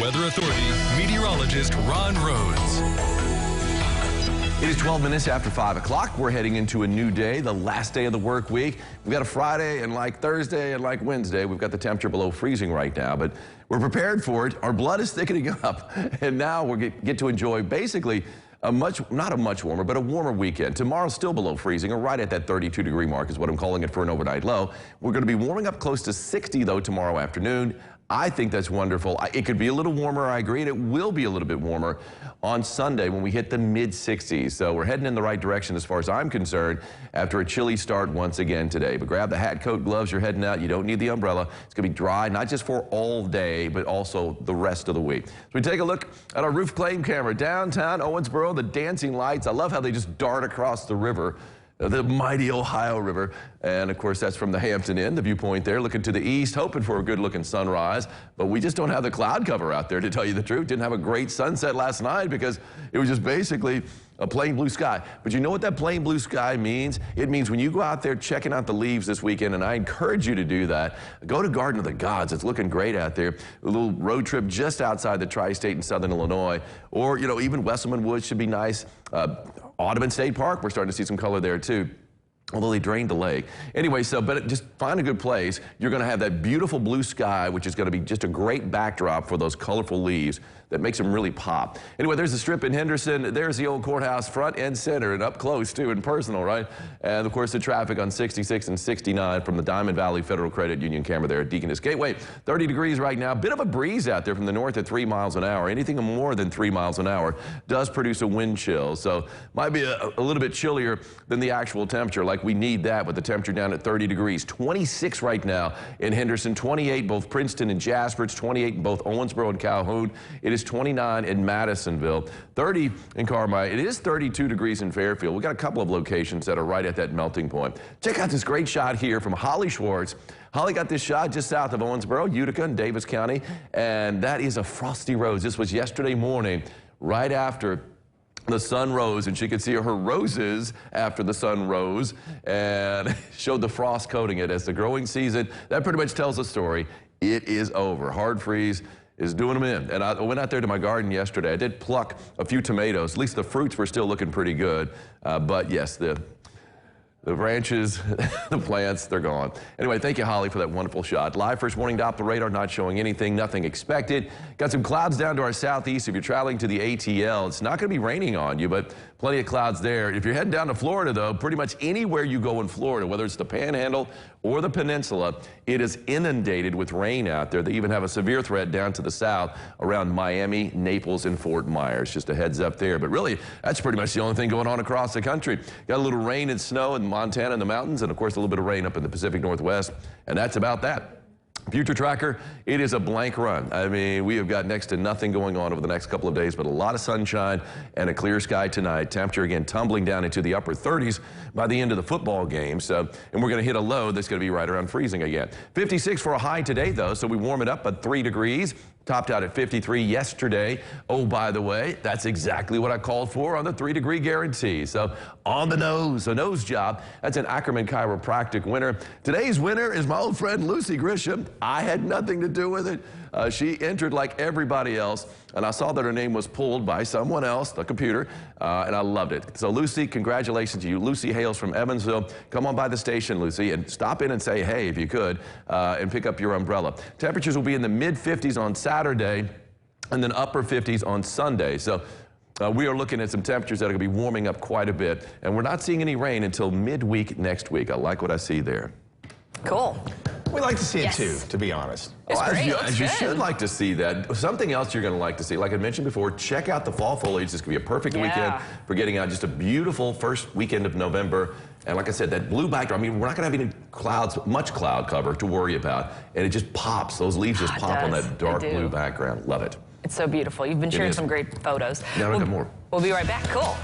Weather Authority meteorologist Ron Rhodes. It is 12 minutes after 5 o'clock. We're heading into a new day, the last day of the work week. We've got a Friday, and like Thursday and like Wednesday, we've got the temperature below freezing right now, but we're prepared for it. Our blood is thickening up, and now we get to enjoy basically not a much warmer, but a warmer weekend. Tomorrow's still below freezing, or right at that 32-degree mark is what I'm calling it for an overnight low. We're going to be warming up close to 60, though, tomorrow afternoon. I think that's wonderful. It could be a little warmer, I agree, and it will be a little bit warmer on Sunday when we hit the mid-60s. So we're heading in the right direction as far as I'm concerned after a chilly start once again today. But grab the hat, coat, gloves, you're heading out. You don't need the umbrella. It's going to be dry, not just for all day, but also the rest of the week. So we take a look at our roof claim camera. Downtown Owensboro, the dancing lights. I love how they just dart across the river. The mighty Ohio River. And of course, that's from the Hampton Inn, the viewpoint there, looking to the east, hoping for a good looking sunrise. But we just don't have the cloud cover out there, to tell you the truth. Didn't have a great sunset last night because it was just basically a plain blue sky. But you know what that plain blue sky means? It means when you go out there checking out the leaves this weekend, and I encourage you to do that, go to Garden of the Gods. It's looking great out there. A little road trip just outside the tri-state in southern Illinois. Or, you know, even Wesselman Woods should be nice. Audubon State Park, we're starting to see some color there too, although they drained the lake. Anyway, but just find a good place. You're going to have that beautiful blue sky, which is going to be just a great backdrop for those colorful leaves that makes them really pop. Anyway, there's the strip in Henderson. There's the old courthouse, front and center, and up close too, and personal, right? And of course, the traffic on 66 and 69 from the Diamond Valley Federal Credit Union camera there at Deaconess Gateway. 30 degrees right now. Bit of a breeze out there from the north at 3 miles an hour. Anything more than 3 miles an hour does produce a wind chill. So might be a little bit chillier than the actual temperature. Like we need that with the temperature down at 30 degrees. 26 right now in Henderson, 28 both Princeton and Jasper. It's 28 in both Owensboro and Calhoun. It is 29 in Madisonville, 30 in Carmi. It is 32 degrees in Fairfield. We've got a couple of locations that are right at that melting point. Check out this great shot here from Holly Schwartz. Holly got this shot just south of Owensboro, Utica, and Davis County, and that is a frosty rose. This was yesterday morning, right after the sun rose, and she could see her roses after the sun rose and showed the frost coating it as the growing season. That pretty much tells the story. It is over. Hard freeze is doing them in. And I went out there to my garden yesterday. I did pluck a few tomatoes. At least the fruits were still looking pretty good. But yes, the branches, the plants, they're gone. Anyway, thank you, Holly, for that wonderful shot. Live first warning Doppler radar not showing anything, nothing expected. Got some clouds down to our southeast. If you're traveling to the ATL, it's not going to be raining on you, but plenty of clouds there. If you're heading down to Florida, though, pretty much anywhere you go in Florida, whether it's the Panhandle or the Peninsula, it is inundated with rain out there. They even have a severe threat down to the south around Miami, Naples, and Fort Myers. Just a heads up there. But really, that's pretty much the only thing going on across the country. Got a little rain and snow in Montana and the mountains, and of course a little bit of rain up in the Pacific Northwest, and that's about that. Future tracker, it is a blank run. I mean, we have got next to nothing going on over the next couple of days, but a lot of sunshine and a clear sky tonight. Temperature again tumbling down into the upper 30s by the end of the football game. So, and we're going to hit a low that's going to be right around freezing again. 56 for a high today, though, so we warm it up at 3 degrees. Topped out at 53 yesterday. Oh, by the way, that's exactly what I called for on the 3-degree guarantee. So on the nose, a nose job. That's an Ackerman Chiropractic winner. Today's winner is my old friend Lucy Grisham. I had nothing to do with it. She entered like everybody else, and I saw that her name was pulled by someone else, the computer, and I loved it. So Lucy, congratulations to you. Lucy hails from Evansville. Come on by the station, Lucy, and stop in and say hey if you could, and pick up your umbrella. Temperatures will be in the mid-50s on Saturday, and then upper 50s on Sunday. So we are looking at some temperatures that are going to be warming up quite a bit, and we're not seeing any rain until midweek next week. I like what I see there. Cool. We like to see it too, to be honest. It's great. As you should like to see that. Something else you're going to like to see, like I mentioned before, check out the fall foliage. This could be a perfect weekend for getting out. Just a beautiful first weekend of November. And like I said, that blue backdrop, I mean, we're not going to have any clouds, much cloud cover to worry about. And it just pops. Those leaves just pop on that dark blue background. Love it. It's so beautiful. You've been sharing some great photos. Now we've got more. We'll be right back. Cool.